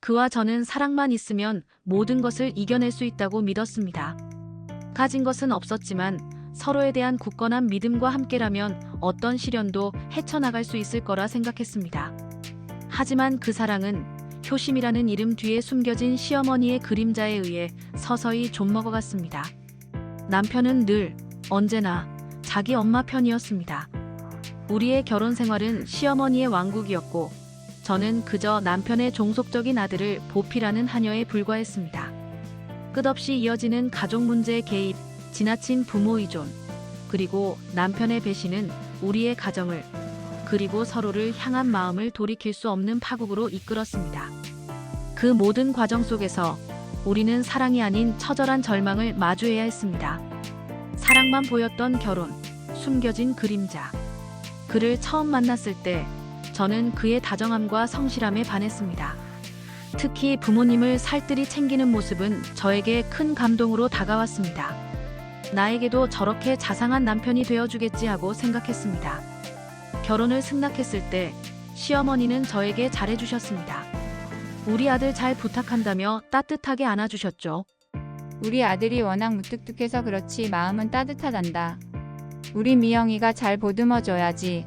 그와 저는 사랑만 있으면 모든 것을 이겨낼 수 있다고 믿었습니다. 가진 것은 없었지만 서로에 대한 굳건한 믿음과 함께라면 어떤 시련도 헤쳐나갈 수 있을 거라 생각했습니다. 하지만 그 사랑은 효심이라는 이름 뒤에 숨겨진 시어머니의 그림자에 의해 서서히 좀먹어갔습니다. 남편은 늘, 언제나 자기 엄마 편이었습니다. 우리의 결혼 생활은 시어머니의 왕국이었고 저는 그저 남편의 종속적인 아들을 보필하는 하녀에 불과했습니다. 끝없이 이어지는 가족 문제의 개입, 지나친 부모 의존, 그리고 남편의 배신은 우리의 가정을, 그리고 서로를 향한 마음을 돌이킬 수 없는 파국으로 이끌었습니다. 그 모든 과정 속에서 우리는 사랑이 아닌 처절한 절망을 마주해야 했습니다. 사랑만 보였던 결혼, 숨겨진 그림자. 그를 처음 만났을 때 저는 그의 다정함과 성실함에 반했습니다. 특히 부모님을 살뜰히 챙기는 모습은 저에게 큰 감동으로 다가왔습니다. 나에게도 저렇게 자상한 남편이 되어주겠지 하고 생각했습니다. 결혼을 승낙했을 때 시어머니는 저에게 잘해주셨습니다. 우리 아들 잘 부탁한다며 따뜻하게 안아주셨죠. 우리 아들이 워낙 무뚝뚝해서 그렇지 마음은 따뜻하단다. 우리 미영이가 잘 보듬어줘야지.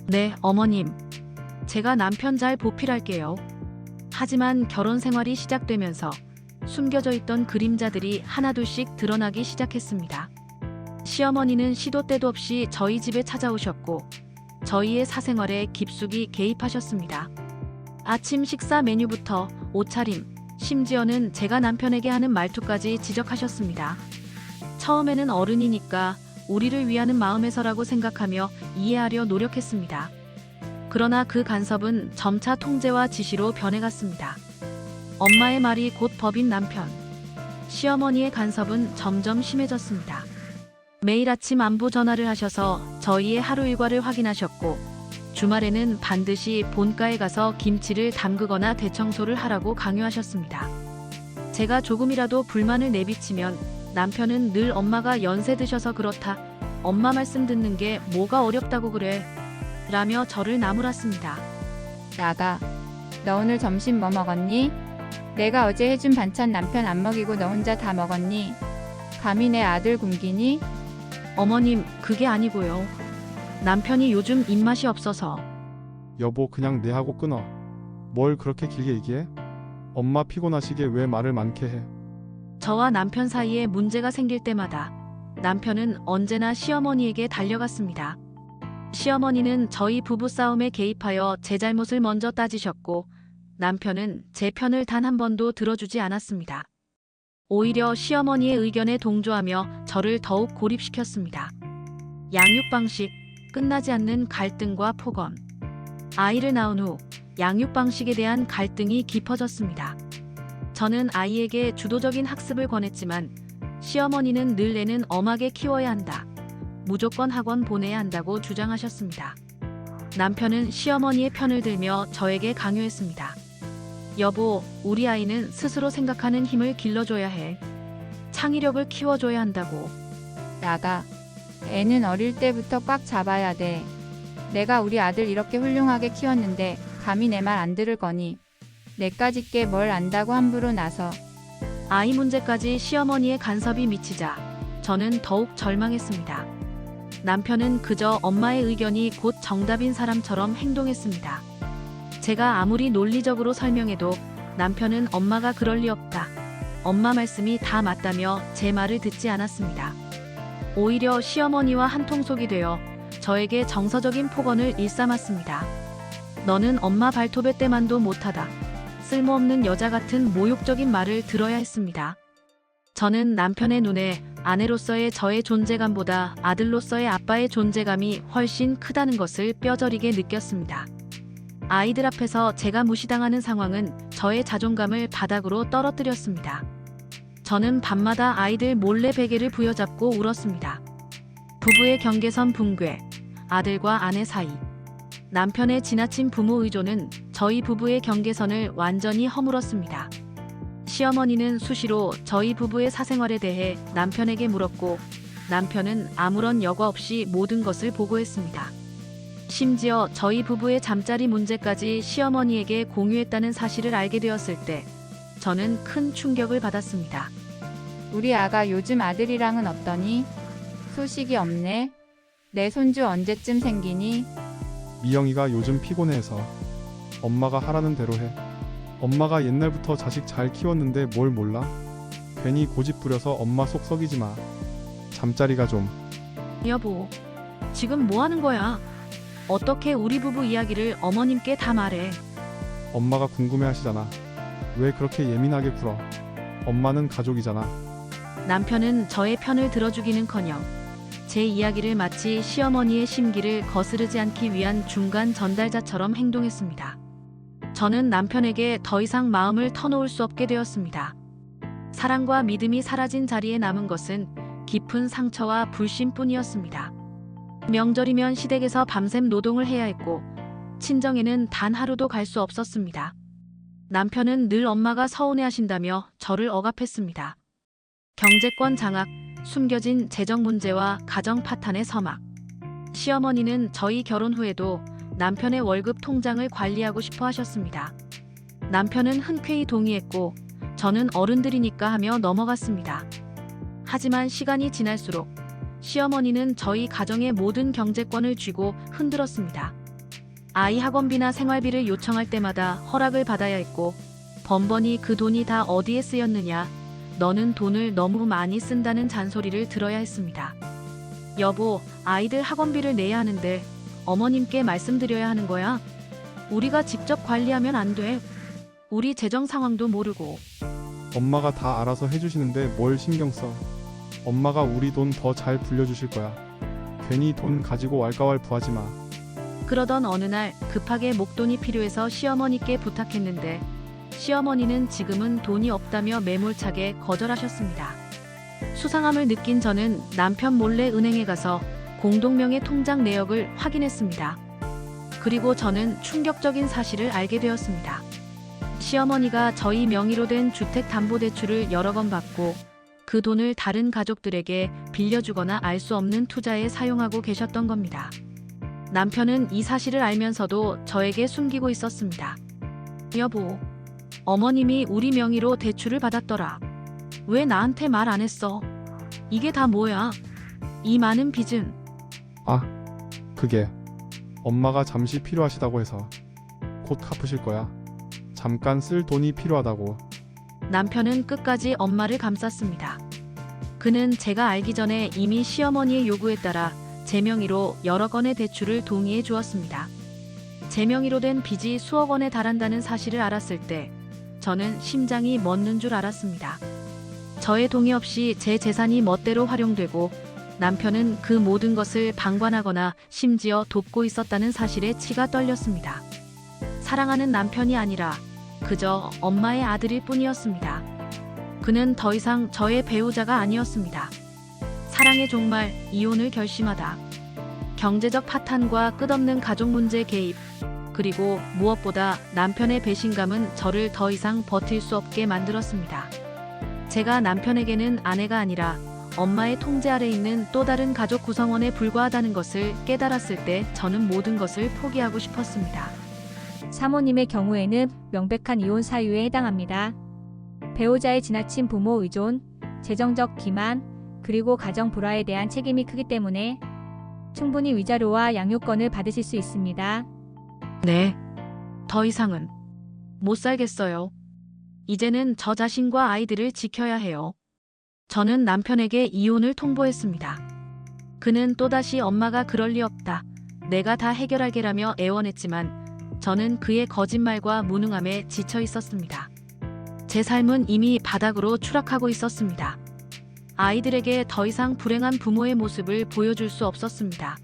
네, 어머님. 제가 남편 잘 보필할게요. 하지만 결혼 생활이 시작되면서 숨겨져 있던 그림자들이 하나둘씩 드러나기 시작했습니다. 시어머니는 시도 때도 없이 저희 집에 찾아오셨고 저희의 사생활에 깊숙이 개입하셨습니다. 아침 식사 메뉴부터 옷차림, 심지어는 제가 남편에게 하는 말투까지 지적하셨습니다. 처음에는 어른이니까 우리를 위하는 마음에서라고 생각하며 이해하려 노력했습니다. 그러나 그 간섭은 점차 통제와 지시로 변해갔습니다. 엄마의 말이 곧 법인 남편. 시어머니의 간섭은 점점 심해졌습니다. 매일 아침 안부 전화를 하셔서 저희의 하루 일과를 확인하셨고 주말에는 반드시 본가에 가서 김치를 담그거나 대청소를 하라고 강요하셨습니다. 제가 조금이라도 불만을 내비치면 남편은 늘 엄마가 연세 드셔서 그렇다. 엄마 말씀 듣는 게 뭐가 어렵다고 그래. 라며 저를 나무랐습니다. 나가. 너 오늘 점심 뭐 먹었니? 내가 어제 해준 반찬 남편 안 먹이고 너 혼자 다 먹었니? 감히 내 아들 굶기니? 어머님, 그게 아니고요. 남편이 요즘 입맛이 없어서. 여보, 그냥 내하고 끊어. 뭘 그렇게 길게 얘기해? 엄마 피곤하시게 왜 말을 많게 해? 저와 남편 사이에 문제가 생길 때마다 남편은 언제나 시어머니에게 달려갔습니다. 시어머니는 저희 부부싸움에 개입하여 제 잘못을 먼저 따지셨고 남편은 제 편을 단 한 번도 들어주지 않았습니다. 오히려 시어머니의 의견에 동조하며 저를 더욱 고립시켰습니다. 양육 방식, 끝나지 않는 갈등과 폭언. 아이를 낳은 후 양육 방식에 대한 갈등이 깊어졌습니다. 저는 아이에게 주도적인 학습을 권했지만 시어머니는 늘 애는 엄하게 키워야 한다. 무조건 학원 보내야 한다고 주장하셨습니다. 남편은 시어머니의 편을 들며 저에게 강요했습니다. 여보, 우리 아이는 스스로 생각하는 힘을 길러줘야 해. 창의력을 키워줘야 한다고. 나가. 애는 어릴 때부터 꽉 잡아야 돼. 내가 우리 아들 이렇게 훌륭하게 키웠는데 감히 내 말 안 들을 거니? 내까짓 게 뭘 안다고 함부로 나서. 아이 문제까지 시어머니의 간섭이 미치자 저는 더욱 절망했습니다. 남편은 그저 엄마의 의견이 곧 정답인 사람처럼 행동했습니다. 제가 아무리 논리적으로 설명해도 남편은 엄마가 그럴 리 없다. 엄마 말씀이 다 맞다며 제 말을 듣지 않았습니다. 오히려 시어머니와 한통속이 되어 저에게 정서적인 폭언을 일삼았습니다. 너는 엄마 발톱에 때만도 못하다. 쓸모없는 여자 같은 모욕적인 말을 들어야 했습니다. 저는 남편의 눈에 아내로서의 저의 존재감보다 아들로서의 아빠의 존재감이 훨씬 크다는 것을 뼈저리게 느꼈습니다. 아이들 앞에서 제가 무시당하는 상황은 저의 자존감을 바닥으로 떨어뜨렸습니다. 저는 밤마다 아이들 몰래 베개를 부여잡고 울었습니다. 부부의 경계선 붕괴, 아들과 아내 사이. 남편의 지나친 부모 의존은 저희 부부의 경계선을 완전히 허물었습니다. 시어머니는 수시로 저희 부부의 사생활에 대해 남편에게 물었고 남편은 아무런 여과 없이 모든 것을 보고했습니다. 심지어 저희 부부의 잠자리 문제까지 시어머니에게 공유했다는 사실을 알게 되었을 때 저는 큰 충격을 받았습니다. 우리 아가 요즘 아들이랑은 어떠니? 소식이 없네. 내 손주 언제쯤 생기니? 미영이가 요즘 피곤해서 엄마가 하라는 대로 해. 엄마가 옛날부터 자식 잘 키웠는데 뭘 몰라? 괜히 고집 부려서 엄마 속 썩이지 마. 잠자리가 좀. 여보, 지금 뭐 하는 거야? 어떻게 우리 부부 이야기를 어머님께 다 말해? 엄마가 궁금해하시잖아. 왜 그렇게 예민하게 굴어? 엄마는 가족이잖아. 남편은 저의 편을 들어주기는커녕 제 이야기를 마치 시어머니의 심기를 거스르지 않기 위한 중간 전달자처럼 행동했습니다. 저는 남편에게 더 이상 마음을 터놓을 수 없게 되었습니다. 사랑과 믿음이 사라진 자리에 남은 것은 깊은 상처와 불신뿐이었습니다. 명절이면 시댁에서 밤샘 노동을 해야 했고 친정에는 단 하루도 갈 수 없었습니다. 남편은 늘 엄마가 서운해하신다며 저를 억압했습니다. 경제권 장악, 숨겨진 재정 문제와 가정 파탄의 서막. 시어머니는 저희 결혼 후에도 남편의 월급 통장을 관리하고 싶어 하셨습니다. 남편은 흔쾌히 동의했고 저는 어른들이니까 하며 넘어갔습니다. 하지만 시간이 지날수록 시어머니는 저희 가정의 모든 경제권을 쥐고 흔들었습니다. 아이 학원비나 생활비를 요청할 때마다 허락을 받아야 했고 번번이 그 돈이 다 어디에 쓰였느냐, 너는 돈을 너무 많이 쓴다는 잔소리를 들어야 했습니다. 여보, 아이들 학원비를 내야 하는데 어머님께 말씀드려야 하는 거야? 우리가 직접 관리하면 안 돼. 우리 재정 상황도 모르고. 엄마가 다 알아서 해주시는데 뭘 신경 써. 엄마가 우리 돈 더 잘 불려주실 거야. 괜히 돈 가지고 왈가왈 부하지 마. 그러던 어느 날 급하게 목돈이 필요해서 시어머니께 부탁했는데 시어머니는 지금은 돈이 없다며 매몰차게 거절하셨습니다. 수상함을 느낀 저는 남편 몰래 은행에 가서 공동명의 통장 내역을 확인했습니다. 그리고 저는 충격적인 사실을 알게 되었습니다. 시어머니가 저희 명의로 된 주택담보대출을 여러 번 받고 그 돈을 다른 가족들에게 빌려주거나 알 수 없는 투자에 사용하고 계셨던 겁니다. 남편은 이 사실을 알면서도 저에게 숨기고 있었습니다. 여보, 어머님이 우리 명의로 대출을 받았더라. 왜 나한테 말 안 했어? 이게 다 뭐야? 이 많은 빚은. 그게 엄마가 잠시 필요하시다고 해서 곧 갚으실 거야. 잠깐 쓸 돈이 필요하다고. 남편은 끝까지 엄마를 감쌌습니다. 그는 제가 알기 전에 이미 시어머니의 요구에 따라 제 명의로 여러 건의 대출을 동의해 주었습니다. 제 명의로 된 빚이 수억 원에 달한다는 사실을 알았을 때 저는 심장이 멎는 줄 알았습니다. 저의 동의 없이 제 재산이 멋대로 활용되고 남편은 그 모든 것을 방관하거나 심지어 돕고 있었다는 사실에 치가 떨렸습니다. 사랑하는 남편이 아니라 그저 엄마의 아들일 뿐이었습니다. 그는 더 이상 저의 배우자가 아니었습니다. 사랑의 종말, 이혼을 결심하다. 경제적 파탄과 끝없는 가족 문제 개입, 그리고 무엇보다 남편의 배신감은 저를 더 이상 버틸 수 없게 만들었습니다. 제가 남편에게는 아내가 아니라 엄마의 통제 아래 있는 또 다른 가족 구성원에 불과하다는 것을 깨달았을 때 저는 모든 것을 포기하고 싶었습니다. 사모님의 경우에는 명백한 이혼 사유에 해당합니다. 배우자의 지나친 부모 의존, 재정적 기만, 그리고 가정 불화에 대한 책임이 크기 때문에 충분히 위자료와 양육권을 받으실 수 있습니다. 네, 더 이상은 못 살겠어요. 이제는 저 자신과 아이들을 지켜야 해요. 저는 남편에게 이혼을 통보했습니다. 그는 또다시 엄마가 그럴 리 없다. 내가 다 해결하게라며 애원했지만 저는 그의 거짓말과 무능함에 지쳐 있었습니다. 제 삶은 이미 바닥으로 추락하고 있었습니다. 아이들에게 더 이상 불행한 부모의 모습을 보여줄 수 없었습니다.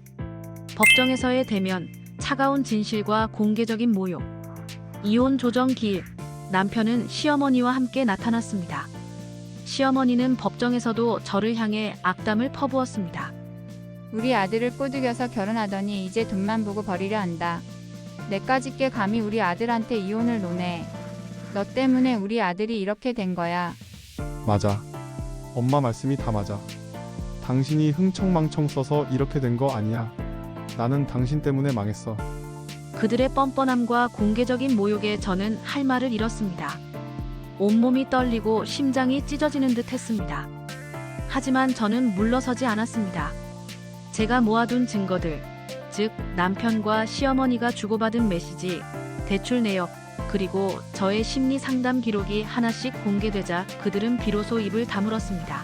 법정에서의 대면, 차가운 진실과 공개적인 모욕. 이혼 조정 기일, 남편은 시어머니와 함께 나타났습니다. 시어머니는 법정에서도 저를 향해 악담을 퍼부었습니다. 우리 아들을 꼬드겨서 결혼하더니 이제 돈만 보고 버리려 한다. 내까짓게 감히 우리 아들한테 이혼을 논해. 너 때문에 우리 아들이 이렇게 된 거야. 맞아. 엄마 말씀이 다 맞아. 당신이 흥청망청 써서 이렇게 된 거 아니야. 나는 당신 때문에 망했어. 그들의 뻔뻔함과 공개적인 모욕에 저는 할 말을 잃었습니다. 온몸이 떨리고 심장이 찢어지는 듯 했습니다. 하지만 저는 물러서지 않았습니다. 제가 모아둔 증거들, 즉 남편과 시어머니가 주고받은 메시지, 대출 내역, 그리고 저의 심리 상담 기록이 하나씩 공개되자 그들은 비로소 입을 다물었습니다.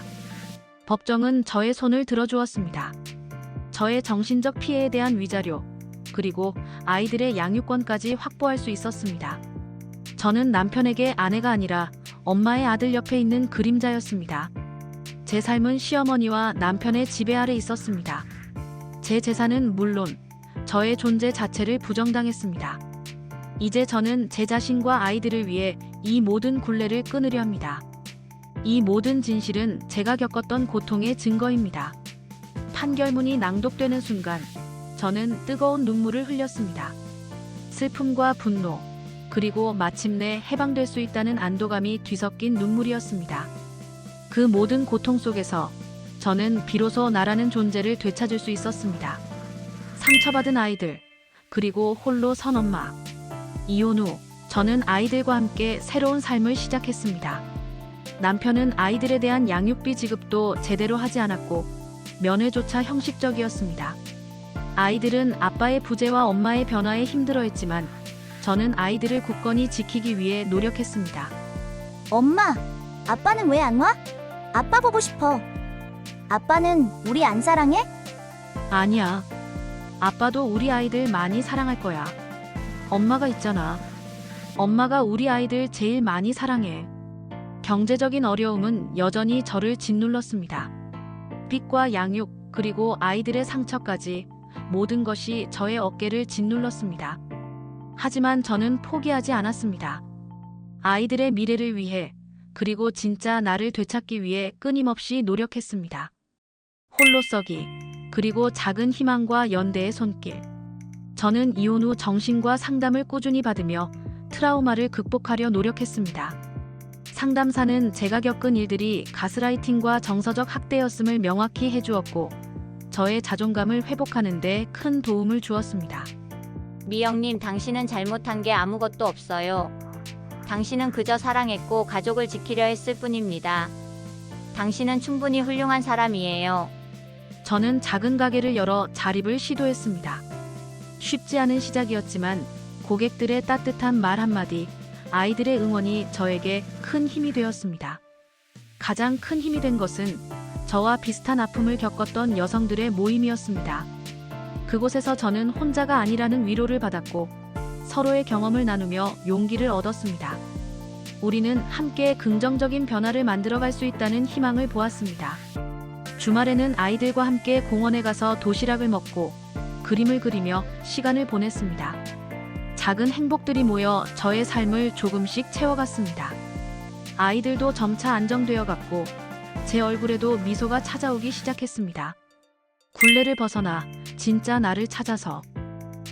법정은 저의 손을 들어주었습니다. 저의 정신적 피해에 대한 위자료, 그리고 아이들의 양육권까지 확보할 수 있었습니다. 저는 남편에게 아내가 아니라 엄마의 아들 옆에 있는 그림자였습니다. 제 삶은 시어머니와 남편의 지배 아래 있었습니다. 제 재산은 물론 저의 존재 자체를 부정당했습니다. 이제 저는 제 자신과 아이들을 위해 이 모든 굴레를 끊으려 합니다. 이 모든 진실은 제가 겪었던 고통의 증거입니다. 판결문이 낭독되는 순간 저는 뜨거운 눈물을 흘렸습니다. 슬픔과 분노, 그리고 마침내 해방될 수 있다는 안도감이 뒤섞인 눈물이었습니다. 그 모든 고통 속에서 저는 비로소 나라는 존재를 되찾을 수 있었습니다. 상처받은 아이들, 그리고 홀로 선 엄마. 이혼 후 저는 아이들과 함께 새로운 삶을 시작했습니다. 남편은 아이들에 대한 양육비 지급도 제대로 하지 않았고 면회조차 형식적이었습니다. 아이들은 아빠의 부재와 엄마의 변화에 힘들어했지만 저는 아이들을 굳건히 지키기 위해 노력했습니다. 엄마, 아빠는 왜 안 와? 아빠 보고 싶어. 아빠는 우리 안 사랑해? 아니야. 아빠도 우리 아이들 많이 사랑할 거야. 엄마가 있잖아. 엄마가 우리 아이들 제일 많이 사랑해. 경제적인 어려움은 여전히 저를 짓눌렀습니다. 빚과 양육, 그리고 아이들의 상처까지 모든 것이 저의 어깨를 짓눌렀습니다. 하지만 저는 포기하지 않았습니다. 아이들의 미래를 위해, 그리고 진짜 나를 되찾기 위해 끊임없이 노력했습니다. 홀로서기, 그리고 작은 희망과 연대의 손길. 저는 이혼 후 정신과 상담을 꾸준히 받으며 트라우마를 극복하려 노력했습니다. 상담사는 제가 겪은 일들이 가스라이팅과 정서적 학대였음을 명확히 해주었고 저의 자존감을 회복하는 데 큰 도움을 주었습니다. 미영님, 당신은 잘못한 게 아무것도 없어요. 당신은 그저 사랑했고 가족을 지키려 했을 뿐입니다. 당신은 충분히 훌륭한 사람이에요. 저는 작은 가게를 열어 자립을 시도했습니다. 쉽지 않은 시작이었지만 고객들의 따뜻한 말 한마디, 아이들의 응원이 저에게 큰 힘이 되었습니다. 가장 큰 힘이 된 것은 저와 비슷한 아픔을 겪었던 여성들의 모임이었습니다. 그곳에서 저는 혼자가 아니라는 위로를 받았고 서로의 경험을 나누며 용기를 얻었습니다. 우리는 함께 긍정적인 변화를 만들어갈 수 있다는 희망을 보았습니다. 주말에는 아이들과 함께 공원에 가서 도시락을 먹고 그림을 그리며 시간을 보냈습니다. 작은 행복들이 모여 저의 삶을 조금씩 채워갔습니다. 아이들도 점차 안정되어 갔고 제 얼굴에도 미소가 찾아오기 시작했습니다. 굴레를 벗어나 진짜 나를 찾아서.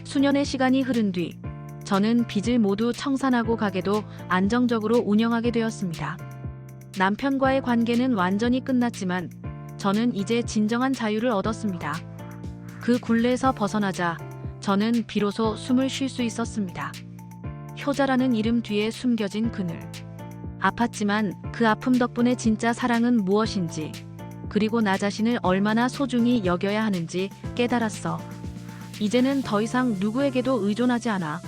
수년의 시간이 흐른 뒤 저는 빚을 모두 청산하고 가게도 안정적으로 운영하게 되었습니다. 남편과의 관계는 완전히 끝났지만 저는 이제 진정한 자유를 얻었습니다. 그 굴레에서 벗어나자 저는 비로소 숨을 쉴 수 있었습니다. 효자라는 이름 뒤에 숨겨진 그늘. 아팠지만 그 아픔 덕분에 진짜 사랑은 무엇인지, 그리고 나 자신을 얼마나 소중히 여겨야 하는지 깨달았어. 이제는 더 이상 누구에게도 의존하지 않아.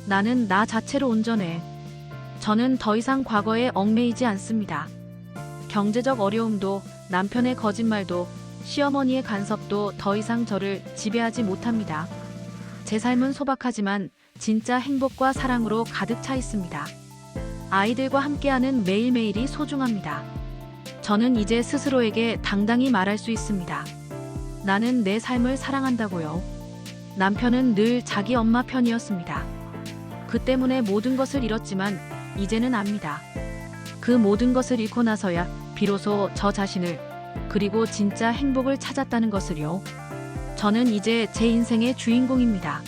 나는 나 자체로 온전해. 저는 더 이상 과거에 얽매이지 않습니다. 경제적 어려움도, 남편의 거짓말도, 시어머니의 간섭도 더 이상 저를 지배하지 못합니다. 제 삶은 소박하지만 진짜 행복과 사랑으로 가득 차 있습니다. 아이들과 함께하는 매일매일이 소중합니다. 저는 이제 스스로에게 당당히 말할 수 있습니다. 나는 내 삶을 사랑한다고요. 남편은 늘 자기 엄마 편이었습니다. 그 때문에 모든 것을 잃었지만 이제는 압니다. 그 모든 것을 잃고 나서야 비로소 저 자신을, 그리고 진짜 행복을 찾았다는 것을요. 저는 이제 제 인생의 주인공입니다.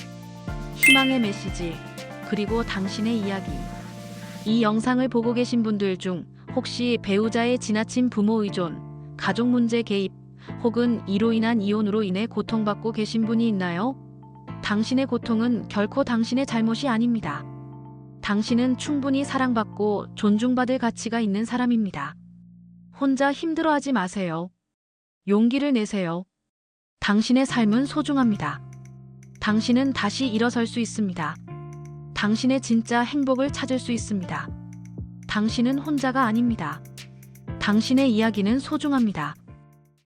희망의 메시지, 그리고 당신의 이야기. 이 영상을 보고 계신 분들 중 혹시 배우자의 지나친 부모 의존, 가족 문제 개입, 혹은 이로 인한 이혼으로 인해 고통받고 계신 분이 있나요? 당신의 고통은 결코 당신의 잘못이 아닙니다. 당신은 충분히 사랑받고 존중받을 가치가 있는 사람입니다. 혼자 힘들어하지 마세요. 용기를 내세요. 당신의 삶은 소중합니다. 당신은 다시 일어설 수 있습니다. 당신의 진짜 행복을 찾을 수 있습니다. 당신은 혼자가 아닙니다. 당신의 이야기는 소중합니다.